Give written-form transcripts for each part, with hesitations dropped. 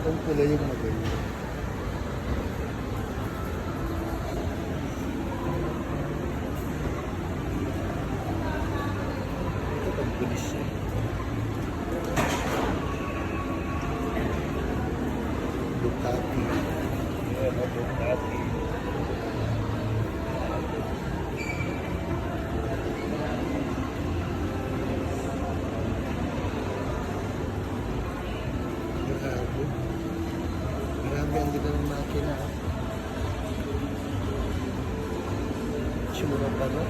Kung pula yung maganda. Ito pag pulis siya. Ducati. Ducati. Grabe. Grabe ang ganda ng makina. Tsura pa rin.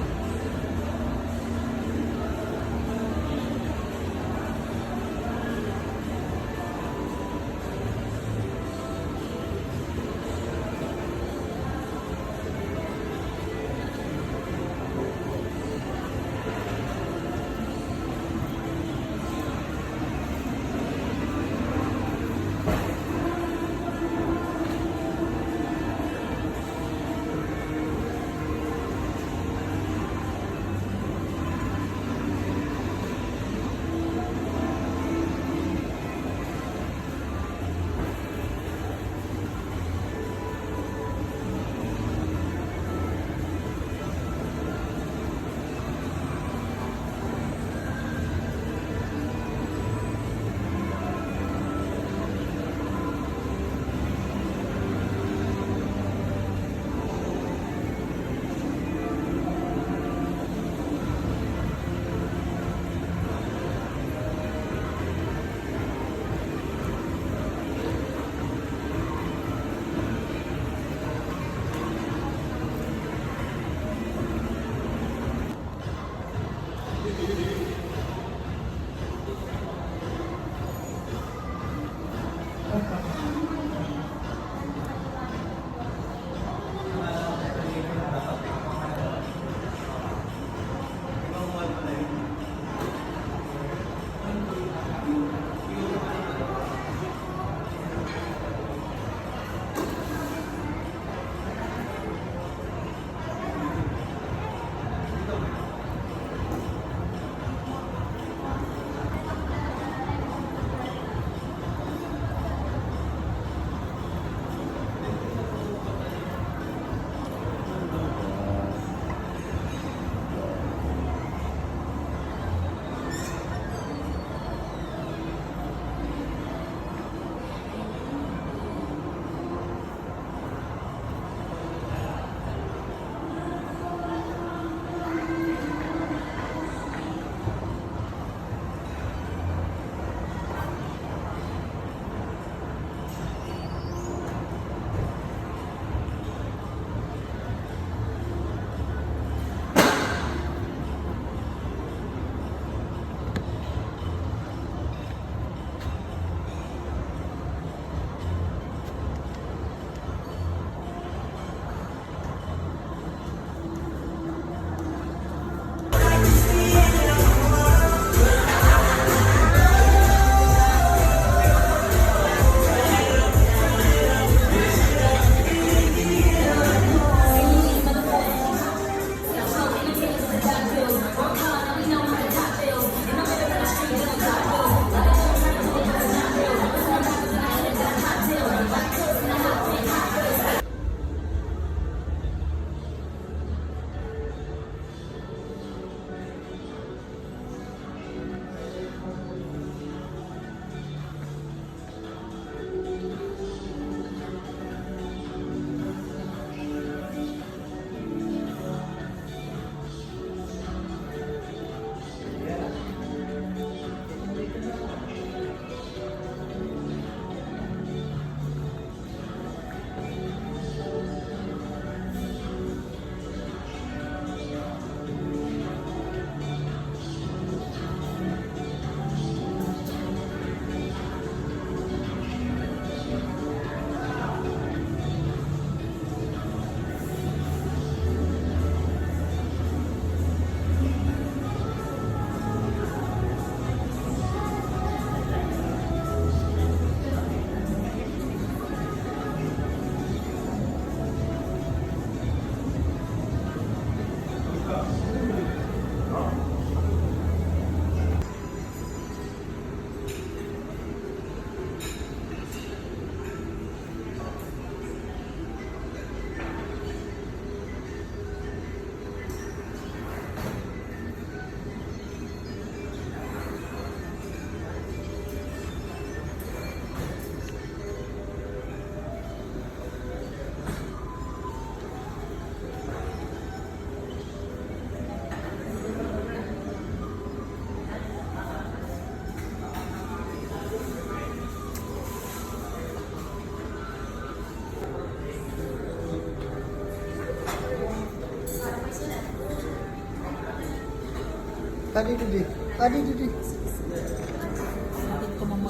Adi didi. Adi didi.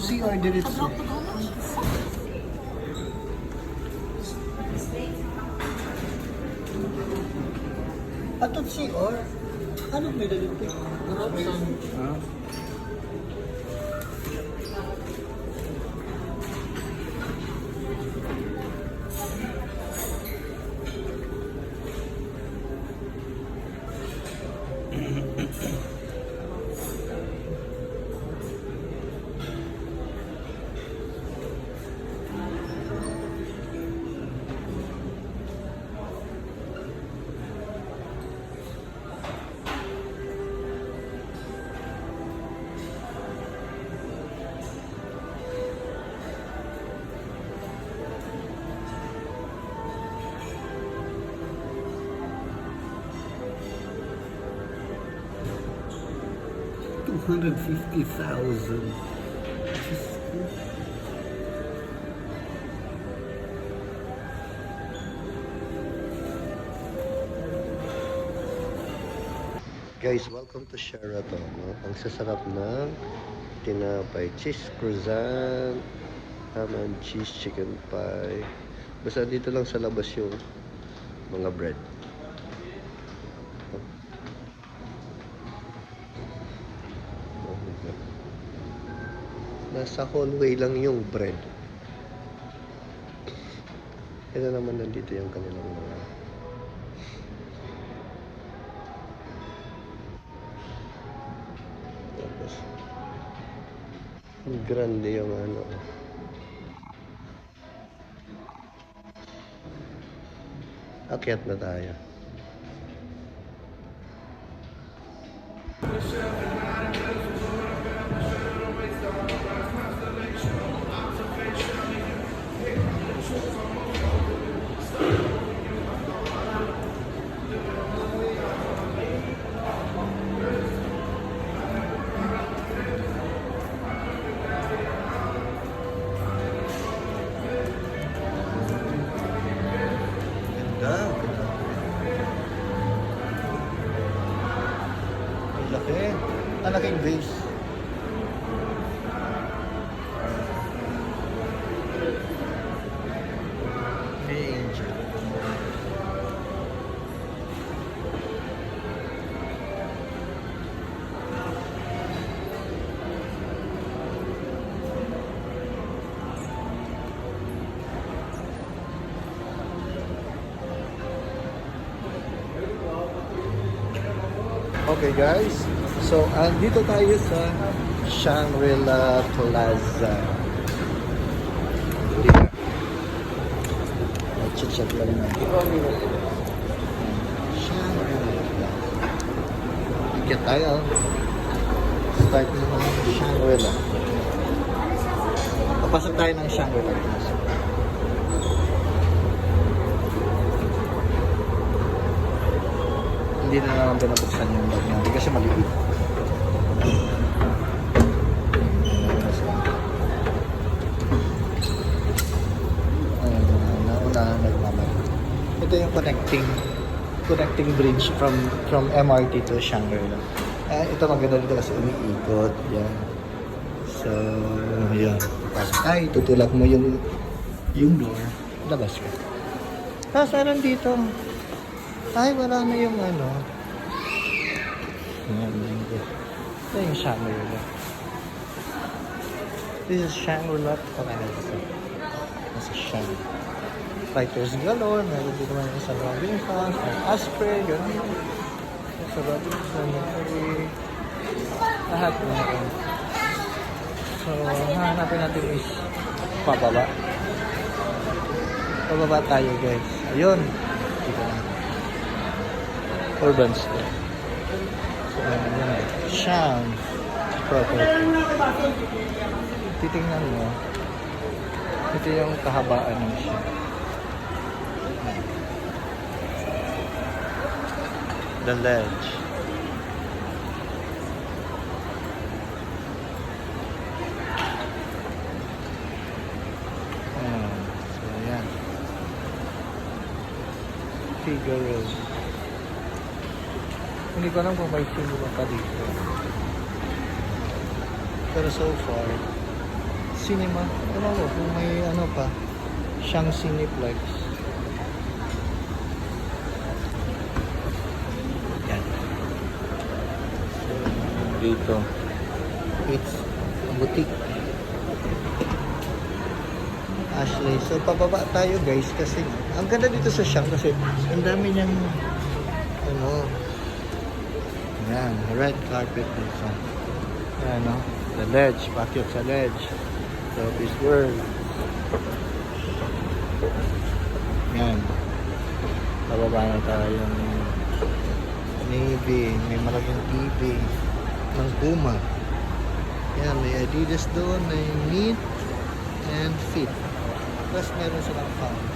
CR diretso. Atot CR? Ano may dito? Ah. $250,000. Guys, welcome to Sheraton. No? Ang sasarap ng tinapay, cheese croissant, ham and cheese chicken pie. Basta dito lang sa labas yung mga bread. Nasa hallway lang yung bread. Ito naman nandito yung kanilang mga tapos ang grande yung ano. Akyat na tayo. Laki. Ang laking vase. May angel. Okay guys, so andito tayo sa Shangri-La Plaza. Dito. Check lang natin. Shangri-La Plaza. Ikit tayo. Start na ng Shangri-La. Papasok tayo ng Shangri-La Plaza. Hindi na naman pinabuksan yung bag niya. Hindi kasi maliit. Naunahan nagmamay. Ito yung connecting bridge from MRT to Shangri-La. Ito maganda dito kasi umiikot. Yan. So, yan. Ay, tutulak mo yung door. Labas ka. Tapos meron dito. Ay, wala na yung ano. Ayan, ito yung Shangri-La. This is Shangri-La Plaza. This is Shangri-La. Fighters galore. Meron dito naman yung sa Robin Fans. May Asprey, gano'n. Sa Robin Fans, lahat na rin. So, hanapin natin is pababa. Pababa tayo, guys. Ayun. Dito na. Urban Store. So, ayan. Shang Property. Titingnan mo. Ito yung kahabaan ng siya. The Ledge. So, ayan. Figaro. Hindi ko alam kung may cinema pa dito. Pero so far, cinema, alam ko kung may ano pa, siyang Cineplex. Yan. So, dito, it's a boutique. Ashley. So, pababa tayo guys kasi ang ganda dito sa Siyang kasi ang dami niyang ano, yan, red carpet dito. Yan, no? The ledge, pakyot sa ledge. So, this world. Yan. Pababa na tayong Navy. May malaking TV ng Puma. Yan, may Adidas doon, may Meet and Fit. Plus, meron silang found.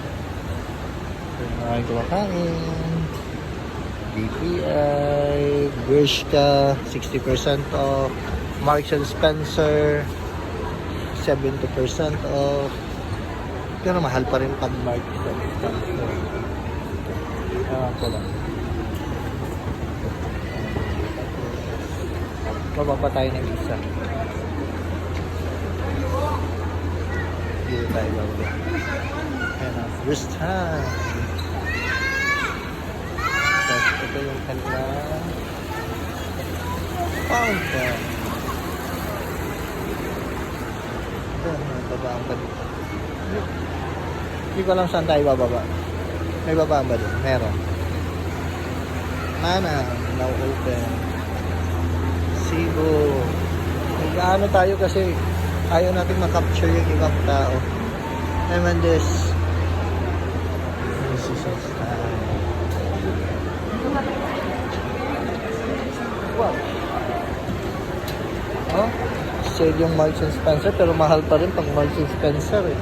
So, maraming kumakain. BPI, Bershka, 60% off. Marks and Spencer, 70% off. Pero mahal pa rin pag Marks and Spencer. Ko lang. Bababa tayo ng isa. Dito tayo bababa. Ayan ang first time. Tapos ito yung kanilang fountain. Ito, babaan ba dito? Hindi ko alam saan tayo bababa. May babaan ba dito? Meron. Mana, now open. Cebu. Nag-ano tayo kasi ayaw natin makapture yung ibang tao. And when this is so style. Wow. Oh, sale yung Marks and Spencer pero mahal pa rin pag Marks and Spencer eh.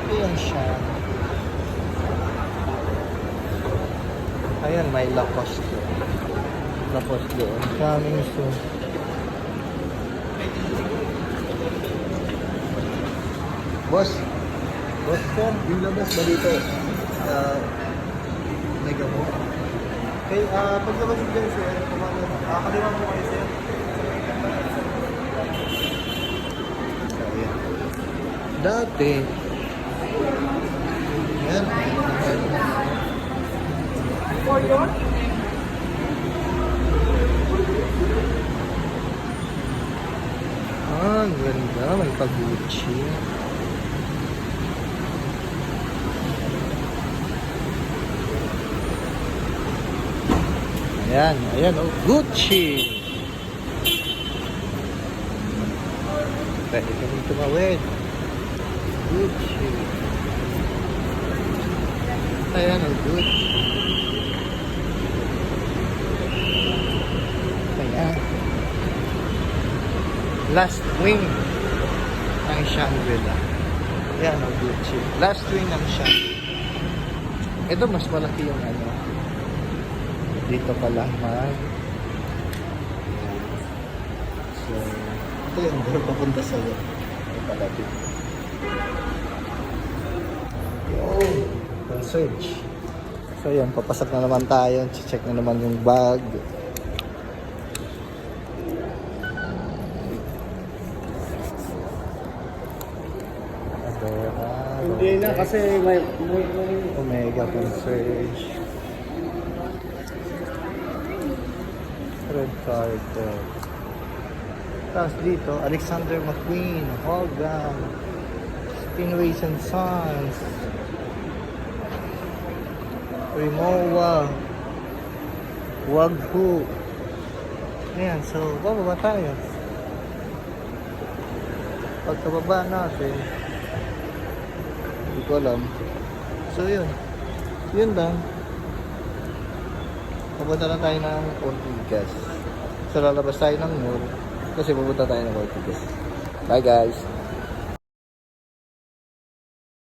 Ayan siya. Ayan, may Lacoste. Lacoste doon. Coming soon. Boss, sir, yung labas ba dito? Mega mo. Okay, paglabas mo dyan, sir. Kaliwa mo kayo, sir. Ayan. Dati, yan. For your? Ang ganda. May pag-Gucci. Ayan. Ayan. Oh, Gucci. Pwede kami tumawid. Gucci. Ayan. Oh, Gucci. Ayan. Last wing ng Shangri-La. Ayan ang Gucci. Last wing ng Shangri-La. Ito mas malaki yung ano. Dito pala mag. So, ito yung door papunta sa'yo. Ito pala dito. Oh, concierge. So yan, papasak na naman tayo. Check na naman yung bag. Hindi na kasi may Omega concierge. Red carpet. Tapos dito, Alexander McQueen, Hogan, Stingrays and Sons, Rimowa, Waghu. Ayan, so bababa tayo. Pagkababa natin, hindi ko alam. So yun. Yun lang. Pupunta na tayo ng Ortigas. So lalabas tayo ng mall kasi pupunta tayo ng Ortigas. Bye guys!